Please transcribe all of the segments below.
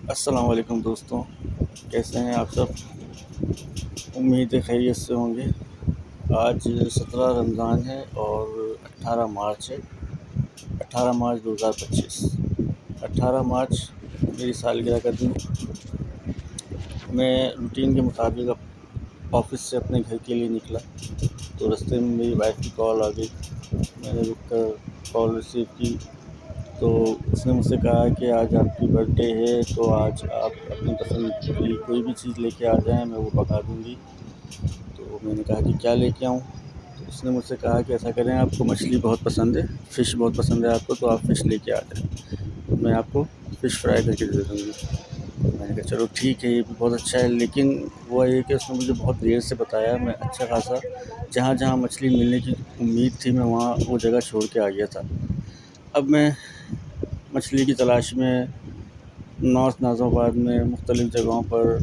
अस्सलाम वालेकुम दोस्तों, कैसे हैं आप सब। उम्मीद है खैरियत से होंगे। आज 17 रमज़ान है और 18 मार्च है। 18 मार्च 2025। 18 मार्च मेरी सालगिरह का दिन। मैं रूटीन के मुताबिक ऑफ़िस से अपने घर के लिए निकला तो रास्ते में मेरी वाइफ़ की कॉल आ गई। मैंने रुक कर कॉल रिसीव की तो उसने मुझसे कहा कि आज आपकी बर्थडे है, तो आज आप अपनी पसंद की कोई भी चीज़ लेके आ जाएँ, मैं वो पका दूँगी। तो मैंने कहा कि क्या लेके आऊँ? तो उसने मुझसे कहा कि ऐसा करें, आपको मछली बहुत पसंद है, फ़िश बहुत पसंद है आपको, तो आप फ़िश लेके आ जाएँ, तो मैं आपको फ़िश फ्राई करके दे दूँगी। तो मैंने कहा चलो ठीक है, ये भी बहुत अच्छा है, लेकिन हुआ ये कि उसने मुझे बहुत देर से बताया। मैं अच्छा खासा जहाँ-जहाँ मछली मिलने की उम्मीद थी, मैं वहाँ वो जगह छोड़ के आ गया था। अब मैं मछली की तलाश में नॉर्थ नाज़िमाबाद में मुख्तलिफ़ जगहों पर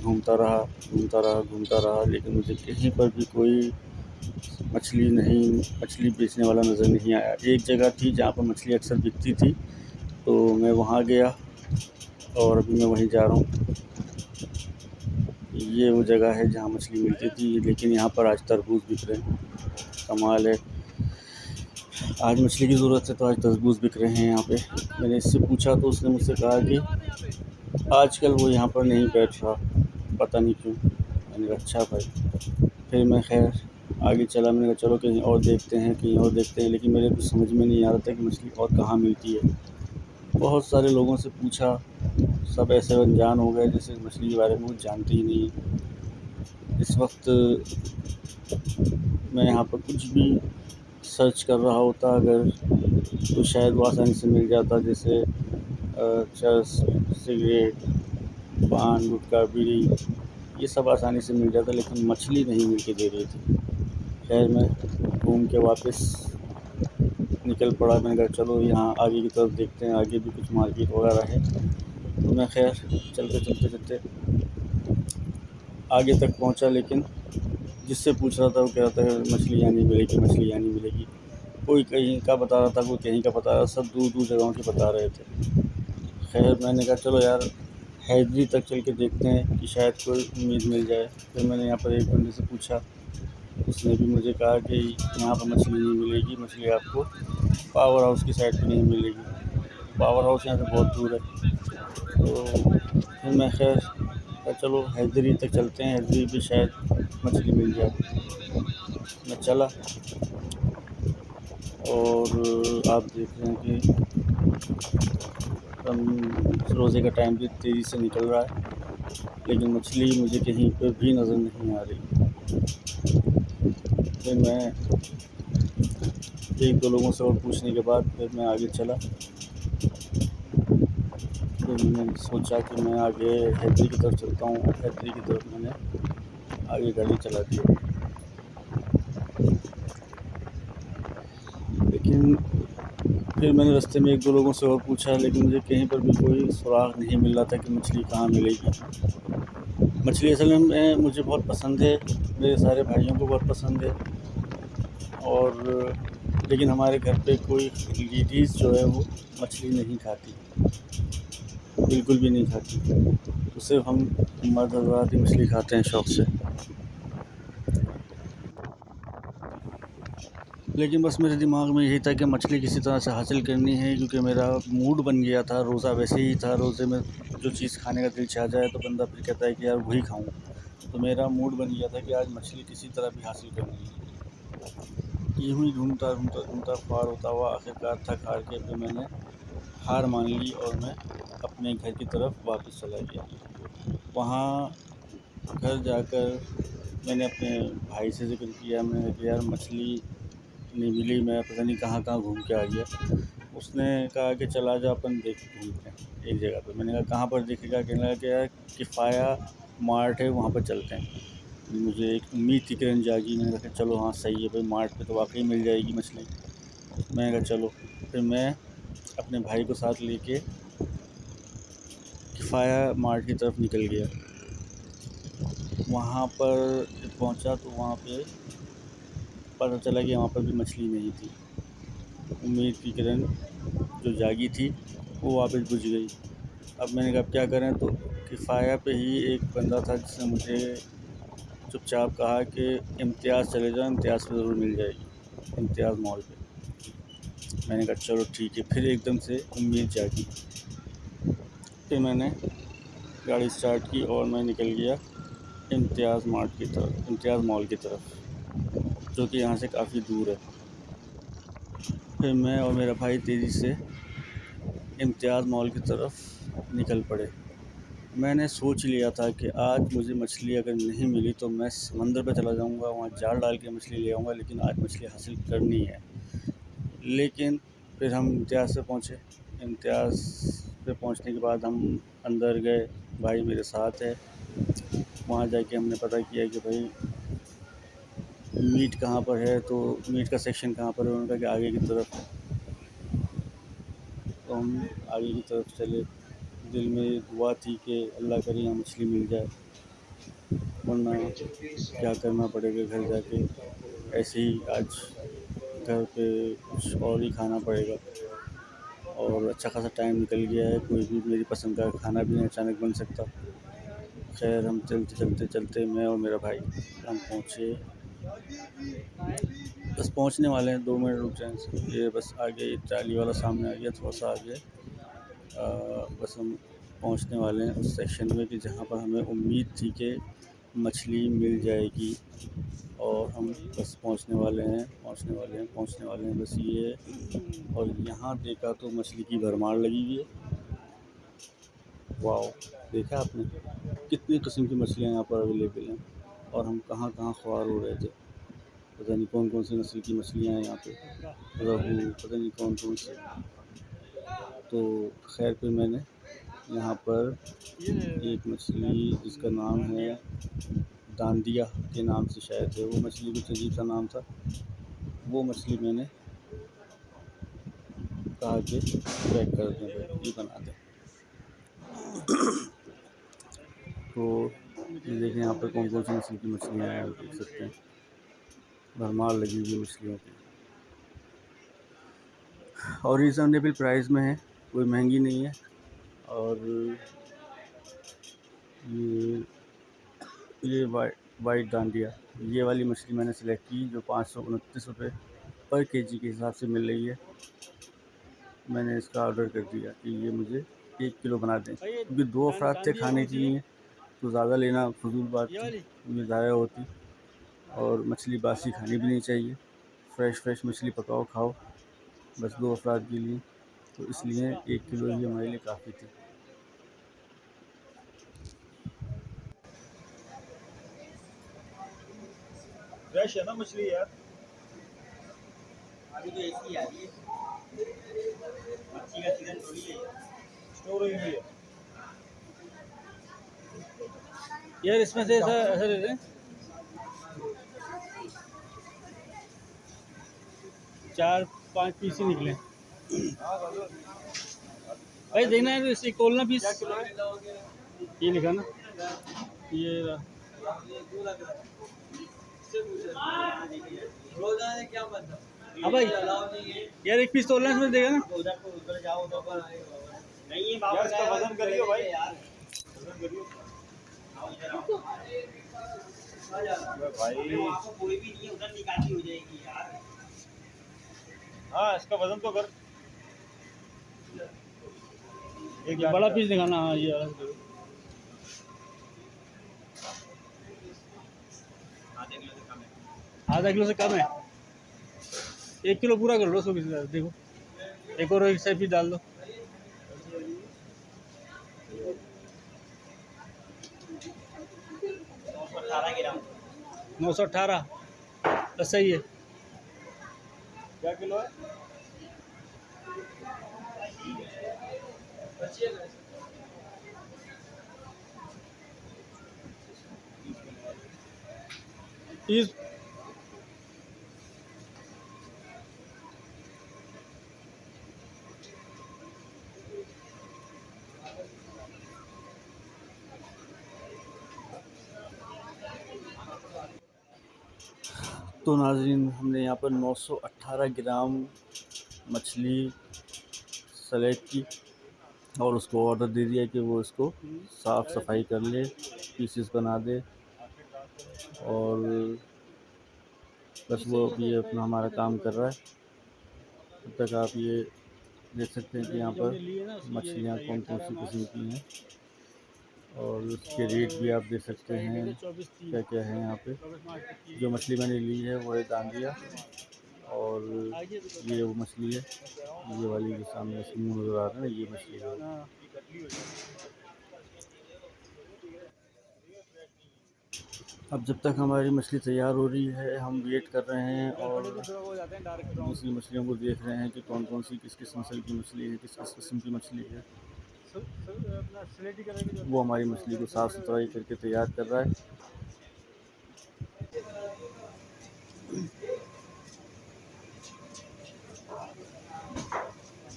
घूमता रहा, लेकिन मुझे कहीं पर भी कोई मछली बेचने वाला नज़र नहीं आया। एक जगह थी जहाँ पर मछली अक्सर बिकती थी, तो मैं वहाँ गया और अभी मैं वहीं जा रहा हूँ। ये वो जगह है जहाँ मछली मिलती थी, लेकिन यहाँ पर आज तरबूज़ बिक रहे हैं। कमाल है, आज मछली की ज़रूरत है तो आज तरबूज़ बिक रहे हैं यहाँ पे। मैंने इससे पूछा तो उसने मुझसे कहा कि आजकल वो यहाँ पर नहीं बैठ रहा, पता नहीं क्यों। मैंने कहा अच्छा भाई। फिर मैं खैर आगे चला। मैंने कहा चलो कहीं और देखते हैं, कहीं और देखते हैं, लेकिन मेरे कुछ समझ में नहीं आ रहा था कि मछली और कहाँ मिलती है। बहुत सारे लोगों से पूछा, सब ऐसे अनजान हो गए जैसे मछली के बारे में कुछ जानते ही नहीं हैं। इस वक्त मैं यहाँ पर कुछ भी सर्च कर रहा होता अगर, तो शायद वो आसानी से मिल जाता, जैसे चरस, सिगरेट, पान, गुटखा, बीड़ी, ये सब आसानी से मिल जाता, लेकिन मछली नहीं मिल के दे रही थी। खैर मैं घूम के वापस निकल पड़ा। मैंने कहा चलो यहाँ आगे की तरफ देखते हैं, आगे भी कुछ मार्केट वगैरह है। तो मैं खैर चलते आगे तक पहुँचा, लेकिन जिससे पूछ रहा था वो कह रहा था मछली यहाँ नहीं मिलेगी, मछली यहाँ नहीं मिलेगी। कोई कहीं का बता रहा था, कोई कहीं का बता रहा था, सब दूर दूर जगहों के बता रहे थे। खैर मैंने कहा चलो यार हैदरी तक चल के देखते हैं कि शायद कोई उम्मीद मिल जाए। फिर मैंने यहाँ पर एक बंदे से पूछा, उसने भी मुझे कहा कि यहाँ पर मछली नहीं मिलेगी, मछली आपको पावर हाउस की साइड पे नहीं मिलेगी। पावर हाउस यहाँ से बहुत दूर है। तो फिर मैं खैर कहा चलो हैदरी तक चलते हैं, हैदरी भी शायद मछली मिल जाए। मैं चला और आप देख रहे हैं कि रोज़े का टाइम भी तेज़ी से निकल रहा है, लेकिन मछली मुझे कहीं पर भी नज़र नहीं आ रही। फिर मैं एक दो लोगों से और पूछने के बाद फिर मैं आगे चला। फिर मैंने सोचा कि मैं आगे हैदरी की तरफ चलता हूँ। हैदरी की तरफ मैंने आगे गाड़ी चला दी, लेकिन फिर मैंने रास्ते में एक दो लोगों से और पूछा, लेकिन मुझे कहीं पर भी कोई सुराग नहीं मिल रहा था कि मछली कहाँ मिलेगी। मछली असल में मुझे बहुत पसंद है, मेरे सारे भाइयों को बहुत पसंद है, और लेकिन हमारे घर पे कोई लेडीज़ जो है वो मछली नहीं खाती, बिल्कुल भी नहीं खाती। तो सिर्फ हम मर्द हज़रात ही मछली खाते हैं शौक़ से। लेकिन बस मेरे दिमाग में यही था कि मछली किसी तरह से हासिल करनी है, क्योंकि मेरा मूड बन गया था। रोज़ा वैसे ही था, रोज़े में जो चीज़ खाने का दिल चाह जाए तो बंदा फिर कहता है कि यार वही खाऊं। तो मेरा मूड बन गया था कि आज मछली किसी तरह भी हासिल करनी है। यूँ ही ढूंढता ख्वार होता हुआ आखिरकार थक हार के फिर मैंने हार मान ली और मैं अपने घर की तरफ वापस चला गया। वहाँ घर जाकर मैंने अपने भाई से ज़िक्र किया। मैंने कहा कि यार मछली नहीं मिली, मैं पता नहीं कहाँ घूम के आ गया। उसने कहा कि चल आजा अपन घूमते हैं एक जगह पे। मैंने कहा कहाँ पर दिखेगा? कहने लगा कि यार किफ़ाया मार्ट है, वहाँ पर चलते हैं। मुझे एक उम्मीद की किरण जागी। मैंने कहा चलो हाँ सही है भाई, मार्ट पे तो वाकई मिल जाएगी मछली। मैंने कहा चलो। फिर मैं अपने भाई को साथ लेके किफ़ाया मार्ट की तरफ निकल गया। वहाँ पर जब पहुँचा तो वहाँ पे पता चला कि वहाँ पर भी मछली नहीं थी। उम्मीद की किरण जो जागी थी वो वापस बुझ गई। अब मैंने कहा अब क्या करें, तो किफ़ाया पे ही एक बंदा था जिसने मुझे चुपचाप कहा कि इम्तियाज़ चले जाओ, इम्तियाज़ पे ज़रूर मिल जाएगी, इम्तियाज़ मॉल पे। मैंने कहा चलो ठीक है। फिर एकदम से उम्मीद जागी। फिर मैंने गाड़ी स्टार्ट की और मैं निकल गया इम्तियाज़ मार्ट की तरफ, इम्तियाज़ मॉल की तरफ, जो कि यहाँ से काफ़ी दूर है। फिर मैं और मेरा भाई तेज़ी से इम्तियाज़ मॉल की तरफ निकल पड़े। मैंने सोच लिया था कि आज मुझे मछली अगर नहीं मिली तो मैं समंदर पे चला जाऊँगा, वहाँ जाल डाल के मछली ले आऊँगा, लेकिन आज मछली हासिल करनी है। लेकिन फिर हम इम्तियाज़ से पहुँचे। इम्तियाज़ पे पहुँचने के बाद हम अंदर गए, भाई मेरे साथ है। वहाँ जाके हमने पता किया कि भाई मीट कहाँ पर है, तो मीट का सेक्शन कहाँ पर है, उन्होंने कहा कि आगे की तरफ है। तो हम आगे की तरफ चले। दिल में दुआ थी कि अल्लाह करे यहाँ मछली मिल जाए, वरना क्या करना पड़ेगा घर जाके, ऐसे ही आज घर पे कुछ और ही खाना पड़ेगा। और अच्छा खासा टाइम निकल गया है, कोई भी मेरी पसंद का खाना भी नहीं अचानक बन सकता। खैर हम चलते चलते चलते, मैं और मेरा भाई, हम पहुँचे, बस पहुँचने वाले हैं, 2 मिनट रुक जाएँ। ये बस आगे ट्राली वाला सामने आ गया, थोड़ा सा आगे। बस हम पहुँचने वाले हैं उस सेक्शन में कि जहाँ पर हमें उम्मीद थी कि मछली मिल जाएगी। और हम बस पहुँचने वाले हैं बस ये। और यहाँ देखा तो मछली की भरमार लगी हुई है। वाओ! देखा आपने कितनी किस्म की मछलियाँ यहाँ पर अवेलेबल हैं, और हम कहाँ-कहाँ ख्वार हो रहे थे। पता नहीं कौन-कौन सी नस्ल की मछलियाँ हैं यहाँ पे, रोहू, पता नहीं कौन-कौन सी। तो खैर फिर मैंने यहाँ पर एक मछली जिसका नाम है दांदिया के नाम से शायद है, वो मछली कुछ अजीब सा नाम था। वो मछली मैंने कहा कि पैक कर दें भाई, ये बना दें। तो ये देखें यहाँ पर कौन-कौन सी नस्ल की मछलियाँ हैं, आप देख सकते हैं। भरमार लगी हुई है मछलियों की, और रीज़नेबल प्राइस में है, कोई महंगी नहीं है। और ये वाइट डांडिया, ये वाली मछली मैंने सेलेक्ट की, जो 529 रुपये पर केजी के हिसाब से मिल रही है। मैंने इसका ऑर्डर कर दिया कि ये मुझे 1 किलो बना दें, क्योंकि 2 अफराद थे खाने के लिए, तो ज़्यादा लेना फ़ुज़ूल बात थी, ये ज़ाया होती। और मछली बासी खानी भी नहीं चाहिए, फ्रेश मछली पकाओ खाओ, बस 2 अफराद के लिए, तो इसलिए 1 किलो ही हमारे लिए काफ़ी थी। फ्रेश है ना मछली यार, अभी तो ऐसी आ रही है, मच्छी का सीजन थोड़ी है, स्टोर हुई हुई है यार। इसमें से ऐसा ऐसा दे दें, 4-5 पीस ही निकले भाई। देखना है तो इसे तोलना पीस, ये लिखा ना, ये रोजाना क्या मतलब। हाँ भाई, यार एक पीस तोलना इसमें देगा ना। उधर जाओ उधर नहीं यार, इसका वजन करियो भाई यार, वजन करियो भाई, वहाँ पर कोई भी नहीं है, उधर निकाली हो जाएगी यार। हाँ इसका वजन तो कर, एक बड़ा पीस दिखाना। हाँ ये आधा किलो से कम है, 1 किलो पूरा कर लो 100 पीस। देखो एक और एक सौ पीस डाल दो। 918 ग्राम 918 तो सही है। क्या किलो है? पीस तो नाज़रीन, हमने यहाँ पर 918 ग्राम मछली सेलेक्ट की, और उसको ऑर्डर दे दिया कि वो इसको साफ़ सफाई कर ले, पीसेस बना दे। और बस वो अभी ये अपना हमारा काम कर रहा है। तब तक आप ये देख सकते हैं कि यहाँ पर मछलियाँ कौन कौन सी किस्म की हैं और उसके रेट भी आप देख सकते हैं क्या क्या है यहाँ पे। जो मछली मैंने ली है वो है दांडिया, और ये वो मछली है, ये वाली जो सामने से मुँह नज़र आ रहा है ना, ये मछली है। अब जब तक हमारी मछली तैयार हो रही है हम वेट कर रहे हैं और दूसरी मछलियों को देख रहे हैं कि कौन कौन सी किस किस नस्ल की मछली है, किस किस किस्म की मछली है। वो हमारी मछली को साफ़ सुथराई करके तैयार कर रहा है।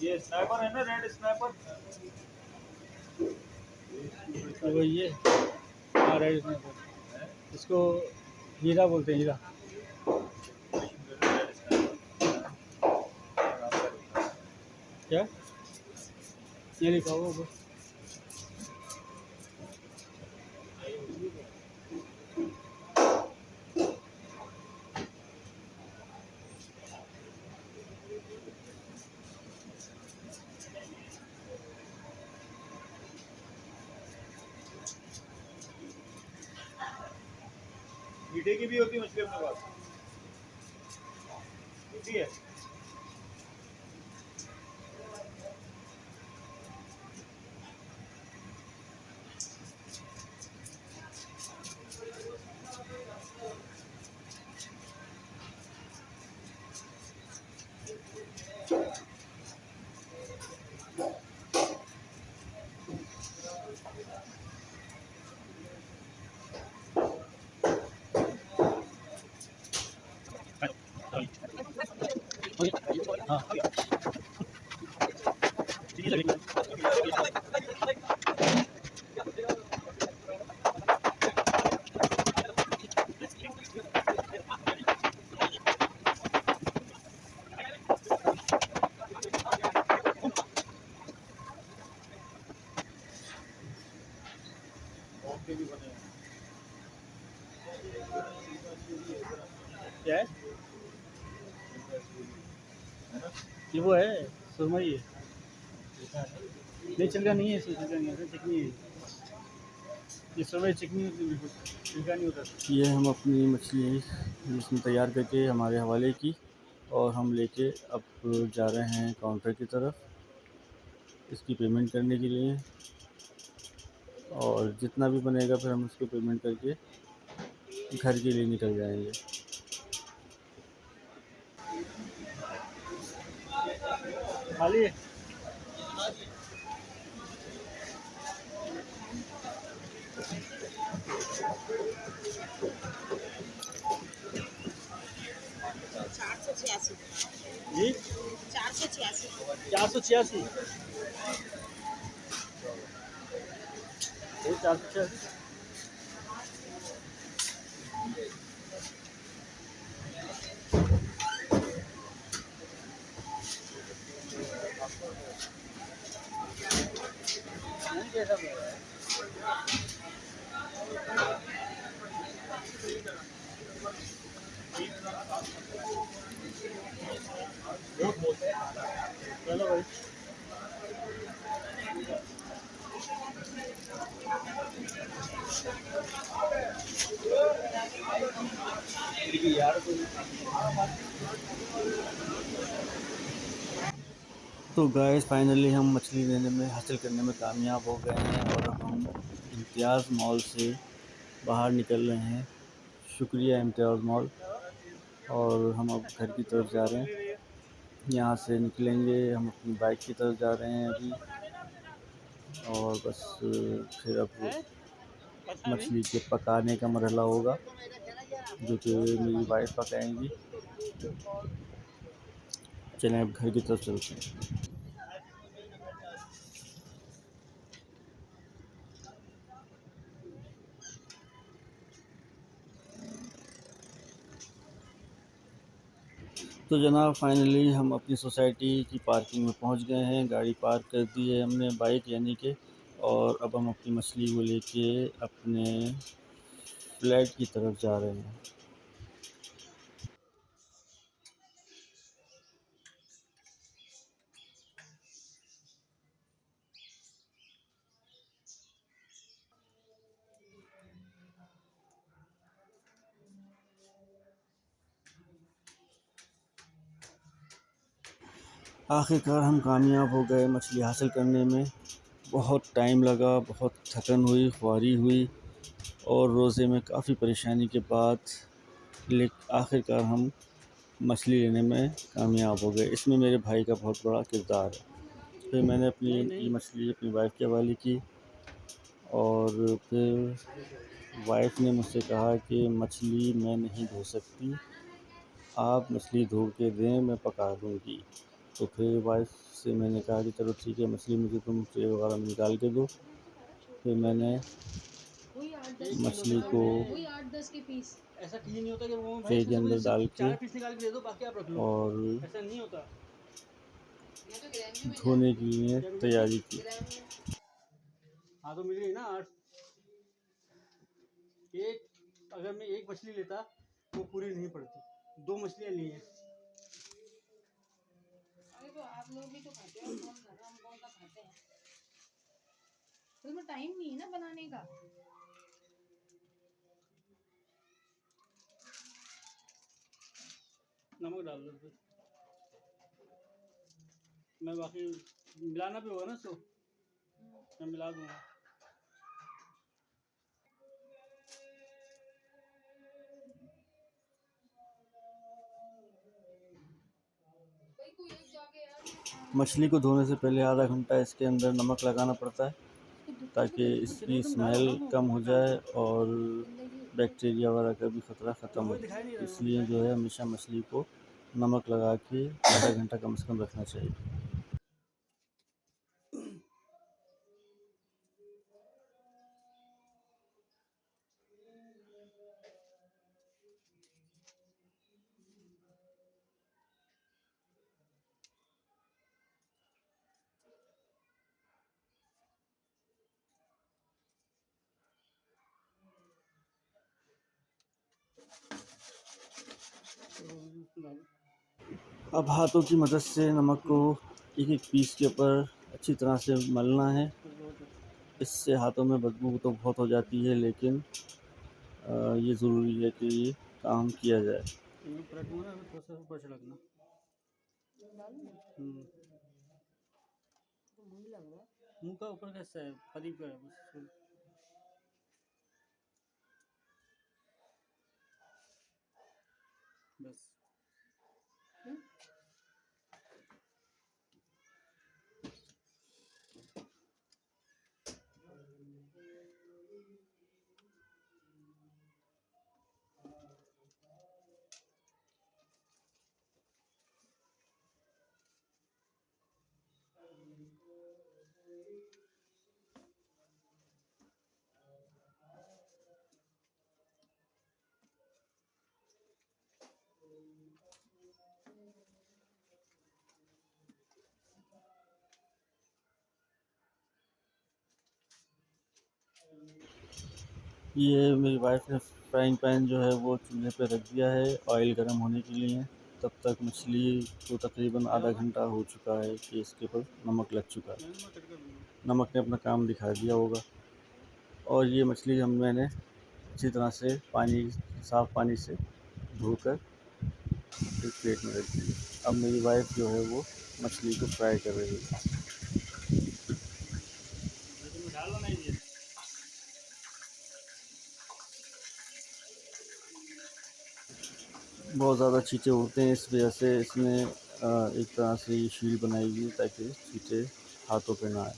ये स्नाइपर है ना, रेड स्नाइपर। वो ये हाँ रेड स्नैपर, इसको हीरा बोलते हैं, हीरा। क्या ये लिखा हुआ बस। मीठे की भी होती है मछली अपने पास, होती है। भी बने हैं। क्या है है ना? ये वो है सुरमई है। नहीं छिलका नहीं है, इसमें छिलका नहीं है, चिकनी है। ये सुरमई चिकनी होती है, बिल्कुल छिलका नहीं होता। ये हम अपनी मछली इसमें तैयार करके हमारे हवाले की और हम लेके अब जा रहे हैं काउंटर की तरफ इसकी पेमेंट करने के लिए। और जितना भी बनेगा फिर हम उसको पेमेंट करके घर के लिए निकल जाएंगे। खाली है। जी 486 486 486। कैसा चलो भाई। यार तो गाइस फाइनली हम मछली लेने में हासिल करने में कामयाब हो गए हैं और अब हम इम्तियाज़ मॉल से बाहर निकल रहे हैं। शुक्रिया इम्तियाज़ मॉल। और हम अब घर की तरफ जा रहे हैं। यहाँ से निकलेंगे, हम अपनी बाइक की तरफ जा रहे हैं अभी। और बस फिर अब मछली के पकाने का मरहला होगा जो कि मेरी वाइफ पकाएंगी। चलें अब घर की तरफ चलते हैं। तो जनाब फाइनली हम अपनी सोसाइटी की पार्किंग में पहुंच गए हैं। गाड़ी पार्क कर दी है हमने, बाइक यानी कि। और अब हम अपनी मछली को लेके अपने फ्लैट की तरफ जा रहे हैं। आखिरकार हम कामयाब हो गए मछली हासिल करने में। बहुत टाइम लगा, बहुत थकन हुई, ख्वारी हुई और रोज़े में काफ़ी परेशानी के बाद आखिरकार हम मछली लेने में कामयाब हो गए। इसमें मेरे भाई का बहुत बड़ा किरदार है। फिर मैंने अपनी ये मछली अपनी वाइफ़ के हवाले की और फिर वाइफ़ ने मुझसे कहा कि मछली मैं नहीं धो सकती, आप मछली धो के दें, मैं पका दूँगी। तो फिर वाइफ़ से मैंने कहा कि चलो ठीक है, मछली मुझे तुम ट्रे वगैरह में निकाल के दो। फिर मैंने मछली को ऐसा ठीक नहीं होता कि वो भाई ट्रे के इसमें से अंदर मुझे डाल सिर्फ के 4 पीस निकाल के दे दो, बाकी आप रख लो। और ऐसा नहीं होता। धोने के लिए तैयारी की। हाँ तो मिल गई ना 8। एक अगर मैं एक मछली लेता तो पूरी नहीं पड़ती, 2 मछलियाँ ली हैं। अरे तो आप लोग भी तो खाते हो, कौन खा रहा, हम कौन सा खाते हैं। तो उसमें टाइम नहीं है ना बनाने का। नमक डाल दो फिर, मैं बाकी मिलाना भी होगा ना इसको, मैं मिला दूंगा। भाई कोई एक जाके यार मछली को धोने से पहले आधा घंटा इसके अंदर नमक लगाना पड़ता है ताकि इसकी स्मेल कम हो जाए और बैक्टीरिया वगैरह का भी ख़तरा ख़त्म हो जाए। इसलिए जो है हमेशा मछली को नमक लगा के आधा घंटा कम से कम रखना चाहिए। अब हाथों की मदद से नमक को एक एक पीस के ऊपर अच्छी तरह से मलना है। इससे हाथों में बदबू तो बहुत हो जाती है, लेकिन ये ज़रूरी है कि ये काम किया जाए। पलटूंगा ना, थोड़ा सा ऊपर छिड़कना। तो मुझे लग रहा है मुंह का ऊपर कैसा है, करीब का है बस। बस ये मेरी वाइफ़ ने फ्राइंग पैन जो है वो चूल्हे पे रख दिया है ऑयल गर्म होने के लिए। तब तक मछली को तकरीबन आधा घंटा हो चुका है कि इसके ऊपर नमक लग चुका है। मैं कट कर दूंगा। नमक ने अपना काम दिखा दिया होगा। और ये मछली मैंने अच्छी तरह से साफ़ पानी से धोकर एक प्लेट में रख दी। अब मेरी वाइफ़ जो है वो मछली को फ्राई कर रही है। लेकिन मैं डालना नहीं दिया। बहुत ज़्यादा छींटे उड़ते हैं, इस वजह से इसमें एक तरह से ये शील्ड बनाई हुई है ताकि छींटे हाथों पे ना आए।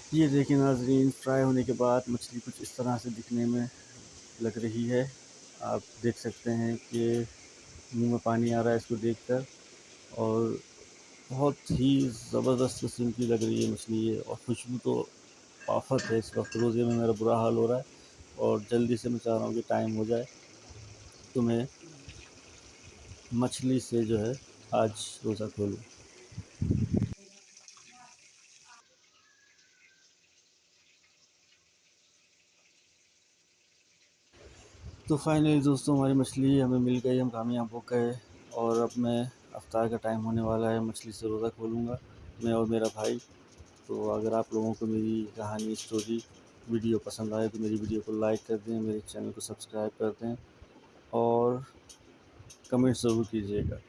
ये देखिए नाज़रीन, फ्राई होने के बाद मछली कुछ इस तरह से दिखने में लग रही है। आप देख सकते हैं कि मुँह में पानी आ रहा है इसको देखकर, और बहुत ही ज़बरदस्त किस्म की लग रही है मछली ये, और खुशबू तो आफ़त है। इस वक्त रोज़े में मेरा बुरा हाल हो रहा है, और जल्दी से मैं चाह रहा हूँ कि टाइम हो जाए तो मैं मछली से जो है आज रोज़ा खोलूँ। तो फाइनली दोस्तों, हमारी मछली हमें मिल गई, हम कामयाब हो गए, और अब मैं इफ्तार का टाइम होने वाला है, मछली से रोज़ा खोलूँगा मैं और मेरा भाई। तो अगर आप लोगों को मेरी कहानी, स्टोरी, वीडियो पसंद आए तो मेरी वीडियो को लाइक कर दें, मेरे चैनल को सब्सक्राइब कर दें, और कमेंट ज़रूर कीजिएगा।